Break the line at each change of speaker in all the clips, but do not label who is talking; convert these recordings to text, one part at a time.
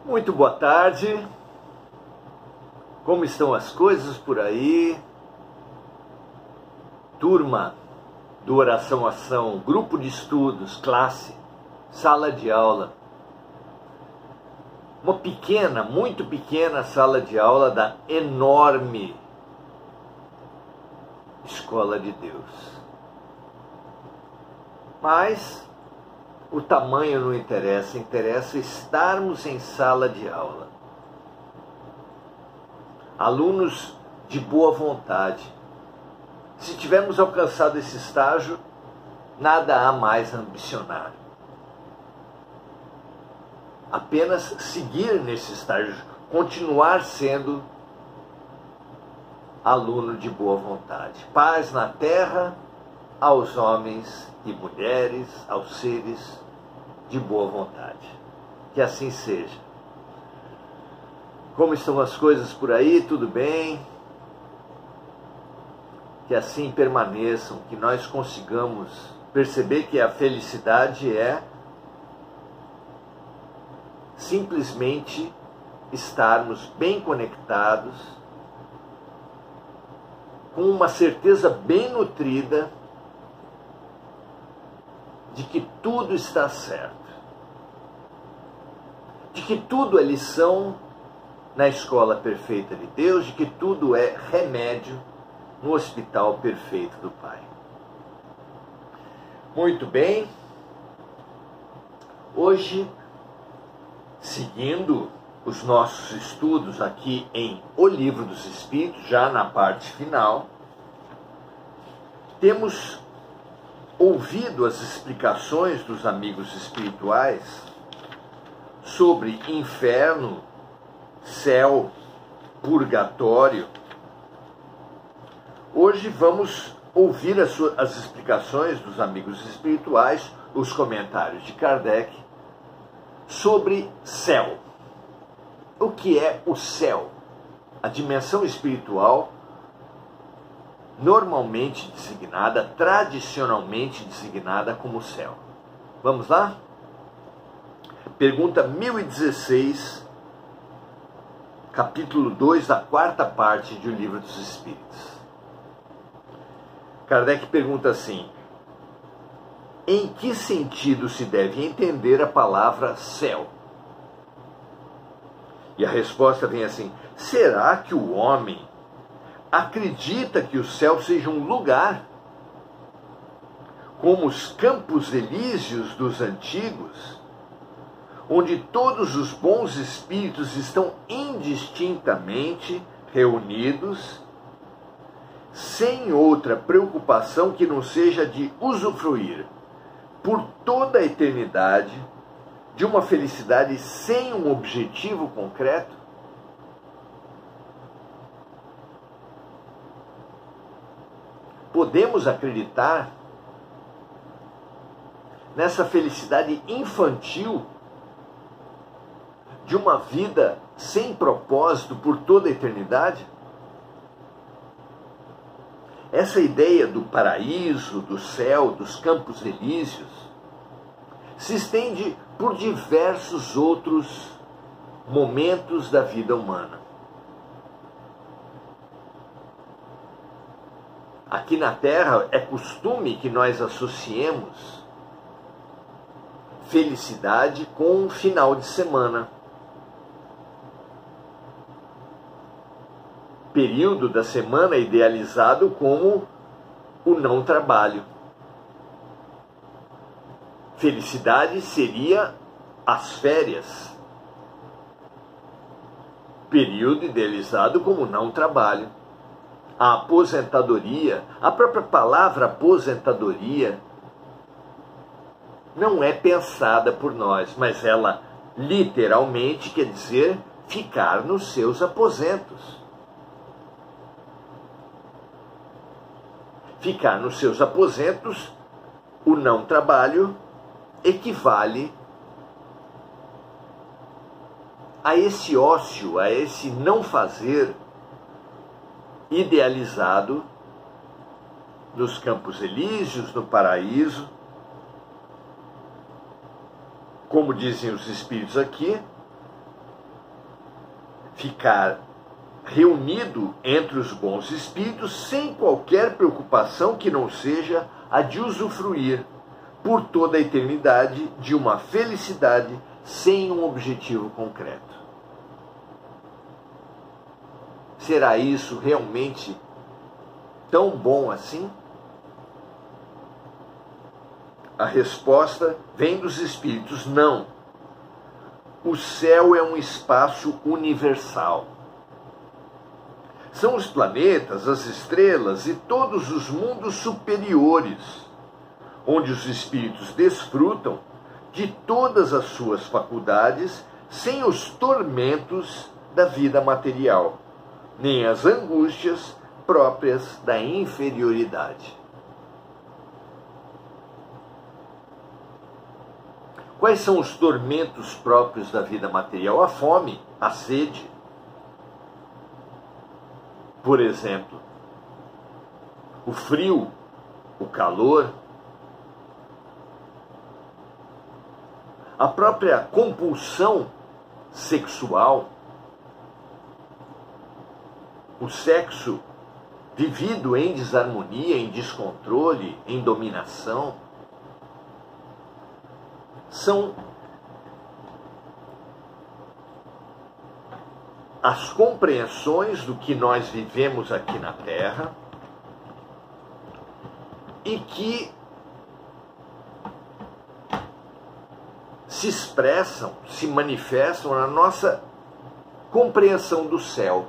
Muito boa tarde, como estão as coisas por aí? Turma do Oração Ação, grupo de estudos, classe, sala de aula. Uma pequena, muito pequena sala de aula da enorme Escola de Deus. Mas o tamanho não interessa, interessa estarmos em sala de aula. Alunos de boa vontade. Se tivermos alcançado esse estágio, nada há mais a ambicionar. Apenas seguir nesse estágio, continuar sendo aluno de boa vontade. Paz na terra aos homens e mulheres, aos seres de boa vontade. Que assim seja. Como estão as coisas por aí? Tudo bem? Que assim permaneçam, que nós consigamos perceber que a felicidade é simplesmente estarmos bem conectados, com uma certeza bem nutrida de que tudo está certo, de que tudo é lição na escola perfeita de Deus, de que tudo é remédio no hospital perfeito do Pai. Muito bem, hoje, seguindo os nossos estudos aqui em O Livro dos Espíritos, já na parte final, temos ouvido as explicações dos amigos espirituais sobre inferno, céu, purgatório. Hoje vamos ouvir as explicações dos amigos espirituais, os comentários de Kardec sobre céu. O que é o céu? A dimensão espiritual normalmente designada, tradicionalmente designada como céu. Vamos lá? Pergunta 1016, capítulo 2 da quarta parte do Livro dos Espíritos. Kardec pergunta assim: em que sentido se deve entender a palavra céu? E a resposta vem assim: será que o homem acredita que o céu seja um lugar, como os campos elíseos dos antigos, onde todos os bons espíritos estão indistintamente reunidos, sem outra preocupação que não seja de usufruir por toda a eternidade de uma felicidade sem um objetivo concreto? Podemos acreditar nessa felicidade infantil de uma vida sem propósito por toda a eternidade? Essa ideia do paraíso, do céu, dos campos elíseos, se estende por diversos outros momentos da vida humana. Aqui na Terra é costume que nós associemos felicidade com um final de semana. Período da semana idealizado como o não trabalho. Felicidade seria as férias. Período idealizado como não trabalho. A aposentadoria, a própria palavra aposentadoria, não é pensada por nós, mas ela literalmente quer dizer ficar nos seus aposentos. Ficar nos seus aposentos, o não trabalho, equivale a esse ócio, a esse não fazer idealizado nos campos elíseos, no paraíso, como dizem os espíritos aqui, ficar reunido entre os bons espíritos sem qualquer preocupação que não seja a de usufruir por toda a eternidade de uma felicidade sem um objetivo concreto. Será isso realmente tão bom assim? A resposta vem dos espíritos: não. O céu é um espaço universal. São os planetas, as estrelas e todos os mundos superiores, onde os espíritos desfrutam de todas as suas faculdades sem os tormentos da vida material, nem as angústias próprias da inferioridade. Quais são os tormentos próprios da vida material? A fome, a sede. Por exemplo, o frio, o calor, a própria compulsão sexual, o sexo vivido em desarmonia, em descontrole, em dominação, são as compreensões do que nós vivemos aqui na Terra e que se expressam, se manifestam na nossa compreensão do céu.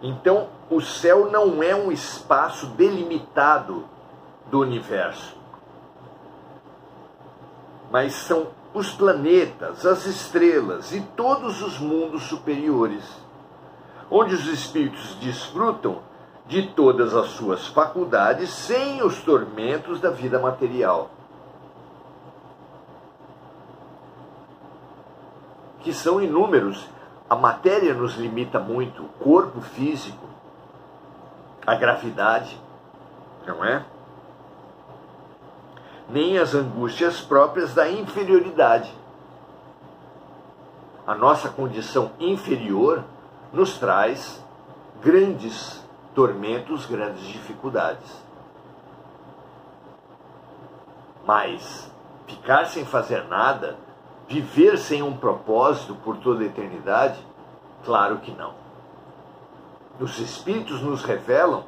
Então, o céu não é um espaço delimitado do universo, mas são os planetas, as estrelas e todos os mundos superiores, onde os espíritos desfrutam de todas as suas faculdades sem os tormentos da vida material, que são inúmeros. A matéria nos limita muito, o corpo físico, a gravidade, não é? Nem as angústias próprias da inferioridade. A nossa condição inferior nos traz grandes tormentos, grandes dificuldades. Mas ficar sem fazer nada, viver sem um propósito por toda a eternidade? Claro que não. Os espíritos nos revelam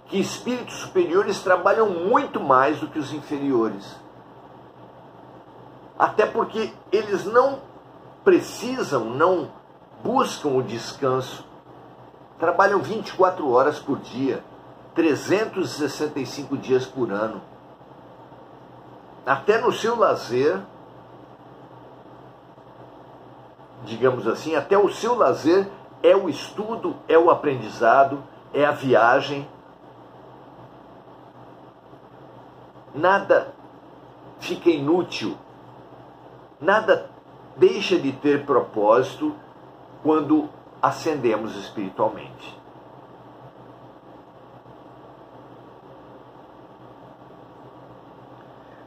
que espíritos superiores trabalham muito mais do que os inferiores. Até porque eles não precisam, não buscam o descanso. Trabalham 24 horas por dia, 365 dias por ano. Até no seu lazer, digamos assim, até o seu lazer é o estudo, é o aprendizado, é a viagem. Nada fica inútil, nada deixa de ter propósito quando ascendemos espiritualmente.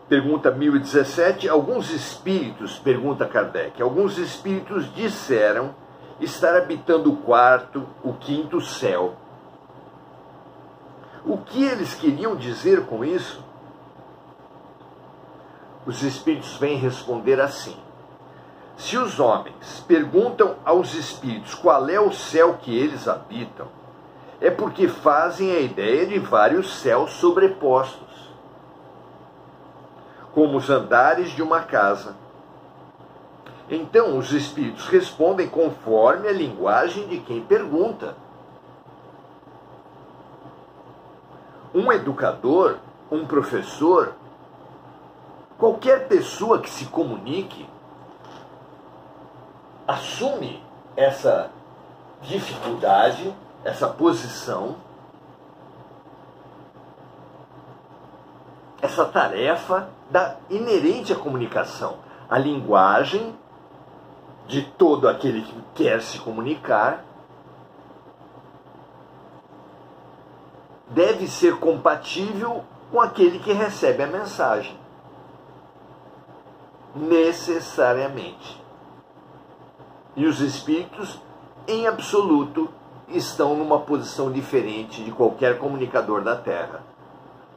Pergunta 1017, alguns espíritos, pergunta Kardec, alguns espíritos disseram estar habitando o quarto, o quinto céu. O que eles queriam dizer com isso? Os espíritos vêm responder assim: se os homens perguntam aos espíritos qual é o céu que eles habitam, é porque fazem a ideia de vários céus sobrepostos, como os andares de uma casa. Então os espíritos respondem conforme a linguagem de quem pergunta. Um educador, um professor, qualquer pessoa que se comunique, assume essa dificuldade, essa posição, essa tarefa inerente à comunicação, a linguagem de todo aquele que quer se comunicar deve ser compatível com aquele que recebe a mensagem. necessariamente. E os espíritos, em absoluto, estão numa posição diferente de qualquer comunicador da Terra.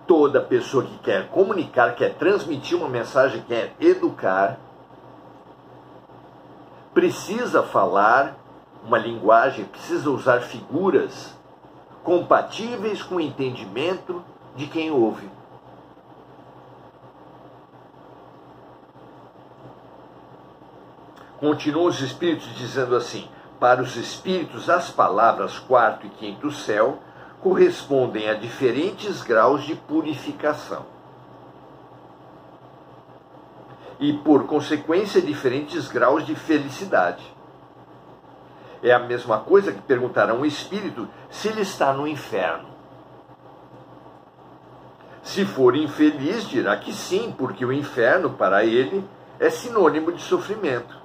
Toda pessoa que quer comunicar, quer transmitir uma mensagem, quer educar, precisa falar uma linguagem, precisa usar figuras compatíveis com o entendimento de quem ouve. Continuam os espíritos dizendo assim: para os espíritos, as palavras quarto e quinto céu correspondem a diferentes graus de purificação. E, por consequência, diferentes graus de felicidade. É a mesma coisa que perguntar a um espírito se ele está no inferno. Se for infeliz, dirá que sim, porque o inferno, para ele, é sinônimo de sofrimento.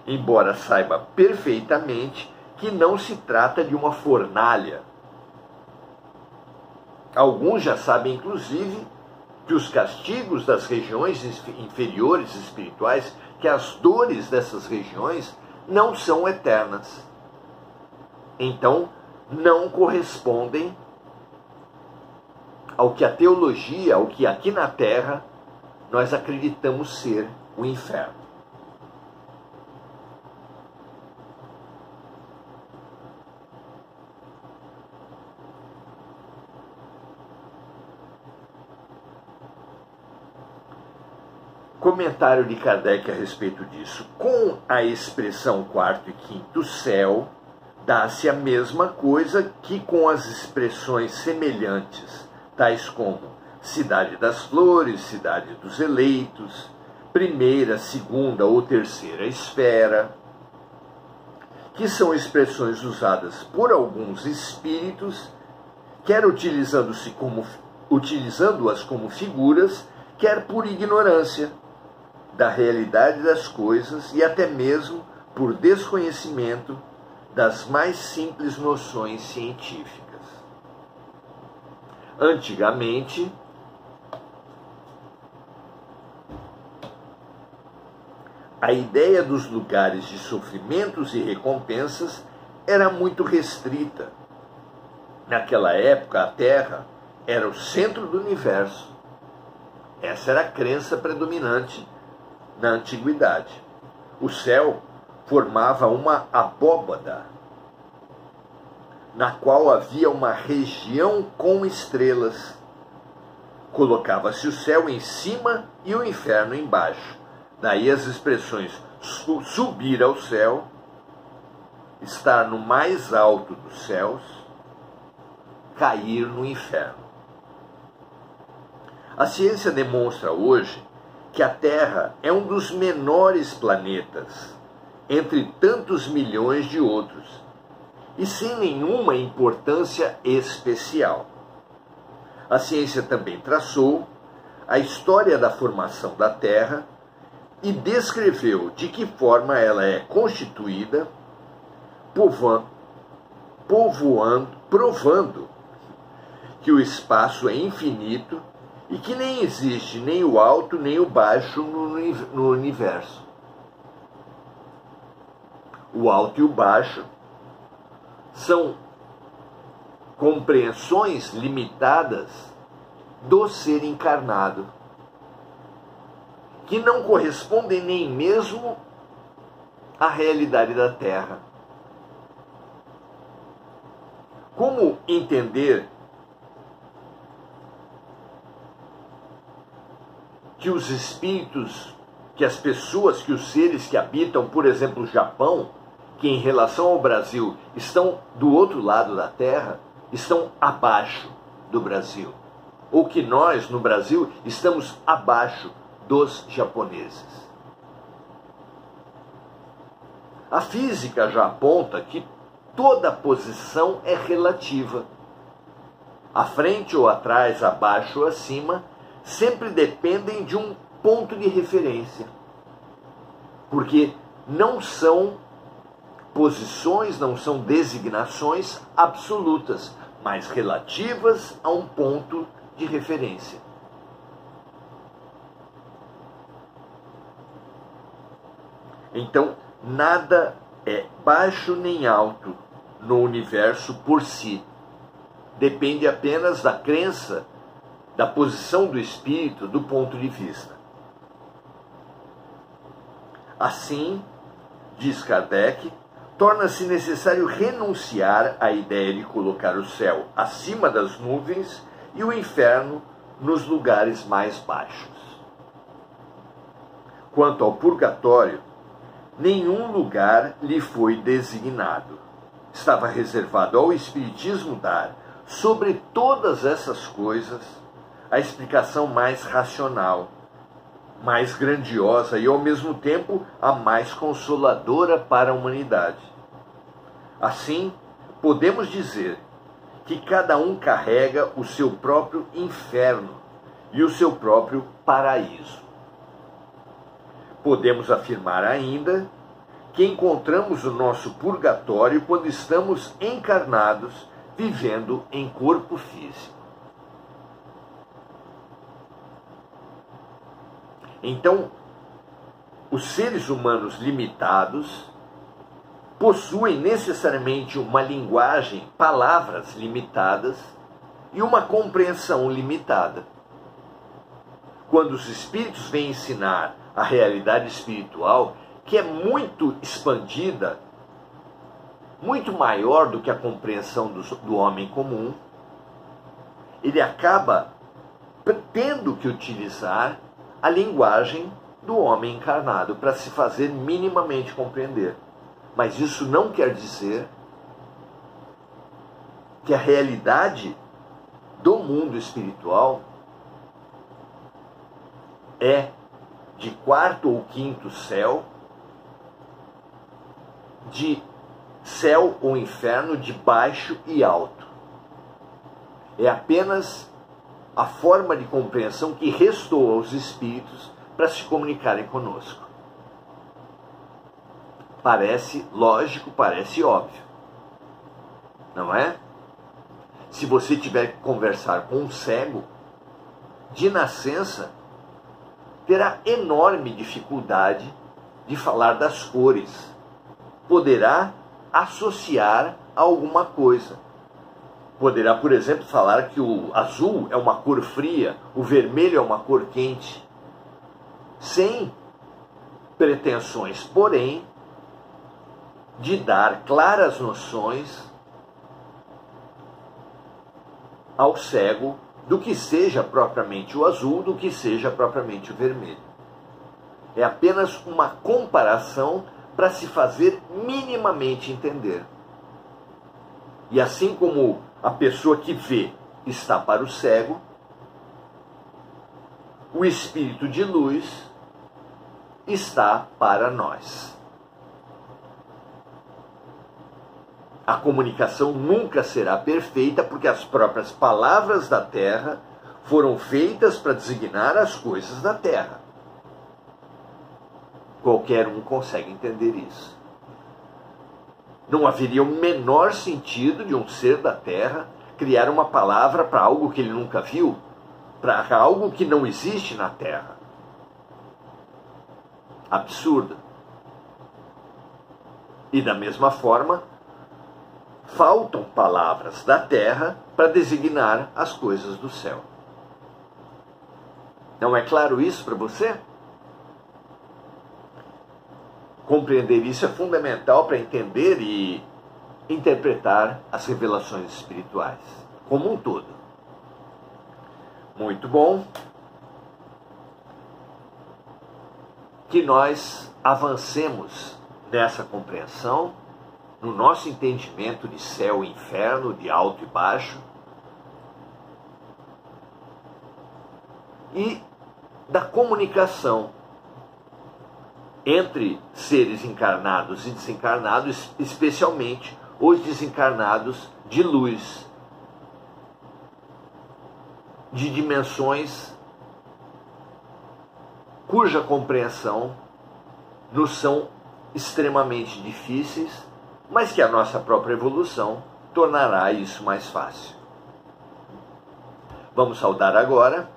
Embora saiba perfeitamente que não se trata de uma fornalha. Alguns já sabem, inclusive, que os castigos das regiões inferiores espirituais, que as dores dessas regiões não são eternas. Então, não correspondem ao que a teologia, ao que aqui na Terra nós acreditamos ser o inferno. Comentário de Kardec a respeito disso. Com a expressão quarto e quinto céu, dá-se a mesma coisa que com as expressões semelhantes, tais como cidade das flores, cidade dos eleitos, primeira, segunda ou terceira esfera, que são expressões usadas por alguns espíritos, quer utilizando-as como figuras, quer por ignorância da realidade das coisas e até mesmo por desconhecimento das mais simples noções científicas. Antigamente, a ideia dos lugares de sofrimentos e recompensas era muito restrita. Naquela época, a Terra era o centro do universo. Essa era a crença predominante na antiguidade. O céu formava uma abóbada, na qual havia uma região com estrelas. Colocava-se o céu em cima e o inferno embaixo. Daí as expressões subir ao céu, estar no mais alto dos céus, cair no inferno. A ciência demonstra hoje que a Terra é um dos menores planetas, entre tantos milhões de outros, e sem nenhuma importância especial. A ciência também traçou a história da formação da Terra e descreveu de que forma ela é constituída, provando que o espaço é infinito e que nem existe nem o alto nem o baixo no universo. O alto e o baixo são compreensões limitadas do ser encarnado, que não correspondem nem mesmo à realidade da Terra. Como entender que os espíritos, que as pessoas, que os seres que habitam, por exemplo, o Japão, que em relação ao Brasil estão do outro lado da Terra, estão abaixo do Brasil, ou que nós, no Brasil, estamos abaixo dos japoneses? A física já aponta que toda posição é relativa. À frente ou atrás, abaixo ou acima, sempre dependem de um ponto de referência. Porque não são posições, não são designações absolutas, mas relativas a um ponto de referência. Então, nada é baixo nem alto no universo por si. Depende apenas da crença, da posição do espírito, do ponto de vista. Assim, diz Kardec, torna-se necessário renunciar à ideia de colocar o céu acima das nuvens e o inferno nos lugares mais baixos. Quanto ao purgatório, nenhum lugar lhe foi designado. Estava reservado ao Espiritismo dar, sobre todas essas coisas, a explicação mais racional, mais grandiosa e, ao mesmo tempo, a mais consoladora para a humanidade. Assim, podemos dizer que cada um carrega o seu próprio inferno e o seu próprio paraíso. Podemos afirmar ainda que encontramos o nosso purgatório quando estamos encarnados, vivendo em corpo físico. Então, os seres humanos limitados possuem necessariamente uma linguagem, palavras limitadas e uma compreensão limitada. Quando os espíritos vêm ensinar a realidade espiritual, que é muito expandida, muito maior do que a compreensão do homem comum, ele acaba tendo que utilizar a linguagem do homem encarnado para se fazer minimamente compreender. Mas isso não quer dizer que a realidade do mundo espiritual é de quarto ou quinto céu, de céu ou inferno, de baixo e alto. É apenas a forma de compreensão que restou aos espíritos para se comunicarem conosco. Parece lógico, parece óbvio, não é? Se você tiver que conversar com um cego, de nascença, terá enorme dificuldade de falar das cores. Poderá associar a alguma coisa. Poderá, por exemplo, falar que o azul é uma cor fria, o vermelho é uma cor quente, sem pretensões, porém, de dar claras noções ao cego do que seja propriamente o azul, do que seja propriamente o vermelho. É apenas uma comparação para se fazer minimamente entender. E assim como a pessoa que vê está para o cego, o espírito de luz está para nós. A comunicação nunca será perfeita, porque as próprias palavras da terra foram feitas para designar as coisas da terra. Qualquer um consegue entender isso. Não haveria o menor sentido de um ser da terra criar uma palavra para algo que ele nunca viu, para algo que não existe na terra. Absurdo. E da mesma forma, faltam palavras da terra para designar as coisas do céu. Não é claro isso para você? Compreender isso é fundamental para entender e interpretar as revelações espirituais como um todo. Muito bom. Que nós avancemos nessa compreensão, no nosso entendimento de céu e inferno, de alto e baixo, e da comunicação entre seres encarnados e desencarnados, especialmente os desencarnados de luz, de dimensões cuja compreensão nos são extremamente difíceis, mas que a nossa própria evolução tornará isso mais fácil. Vamos saudar agora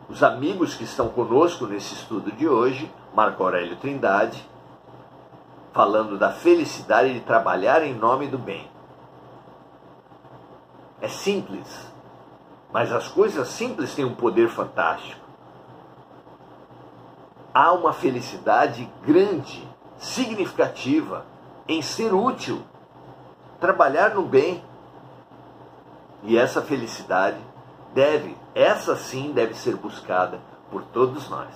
os amigos que estão conosco nesse estudo de hoje: Marco Aurélio Trindade, falando da felicidade de trabalhar em nome do bem. É simples, mas as coisas simples têm um poder fantástico. Há uma felicidade grande, significativa, em ser útil, trabalhar no bem. E essa felicidade essa sim deve ser buscada por todos nós.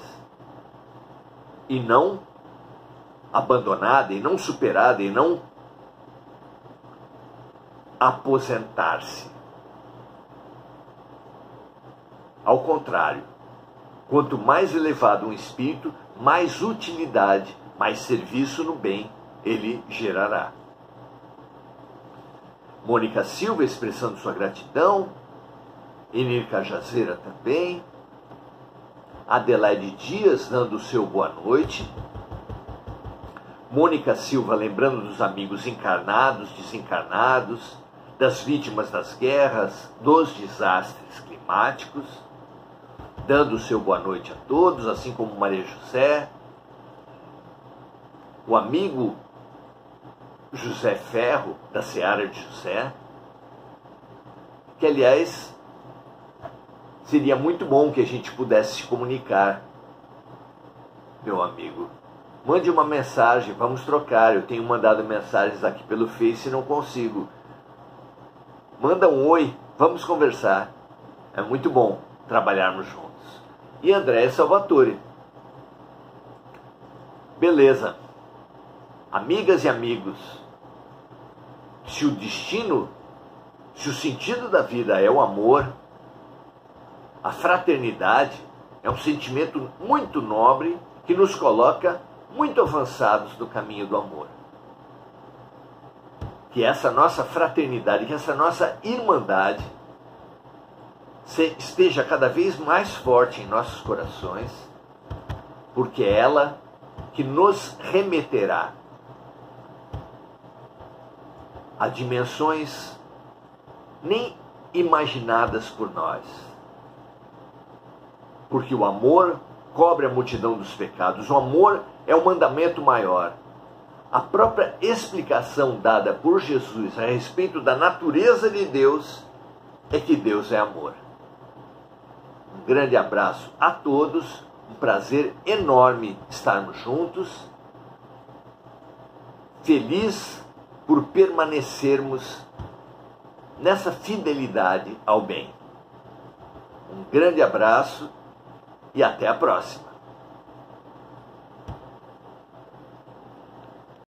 E não abandonada, e não superada, e não aposentar-se. Ao contrário, quanto mais elevado um espírito, mais utilidade, mais serviço no bem ele gerará. Mônica Silva expressando sua gratidão, Enir Cajazeira também, Adelaide Dias dando o seu boa noite, Mônica Silva lembrando dos amigos encarnados, desencarnados, das vítimas das guerras, dos desastres climáticos, dando o seu boa noite a todos, assim como Maria José, o amigo José Ferro, da Seara de José, que aliás seria muito bom que a gente pudesse se comunicar, meu amigo. Mande uma mensagem, vamos trocar. Eu tenho mandado mensagens aqui pelo Face e não consigo. Manda um oi, vamos conversar. É muito bom trabalharmos juntos. E André Salvatore. Beleza. Amigas e amigos, se o sentido da vida é o amor, a fraternidade é um sentimento muito nobre que nos coloca muito avançados no caminho do amor. Que essa nossa fraternidade, que essa nossa irmandade esteja cada vez mais forte em nossos corações, porque é ela que nos remeterá a dimensões nem imaginadas por nós. Porque o amor cobre a multidão dos pecados. O amor é o mandamento maior. A própria explicação dada por Jesus a respeito da natureza de Deus é que Deus é amor. Um grande abraço a todos. Um prazer enorme estarmos juntos. Feliz por permanecermos nessa fidelidade ao bem. Um grande abraço e até a próxima.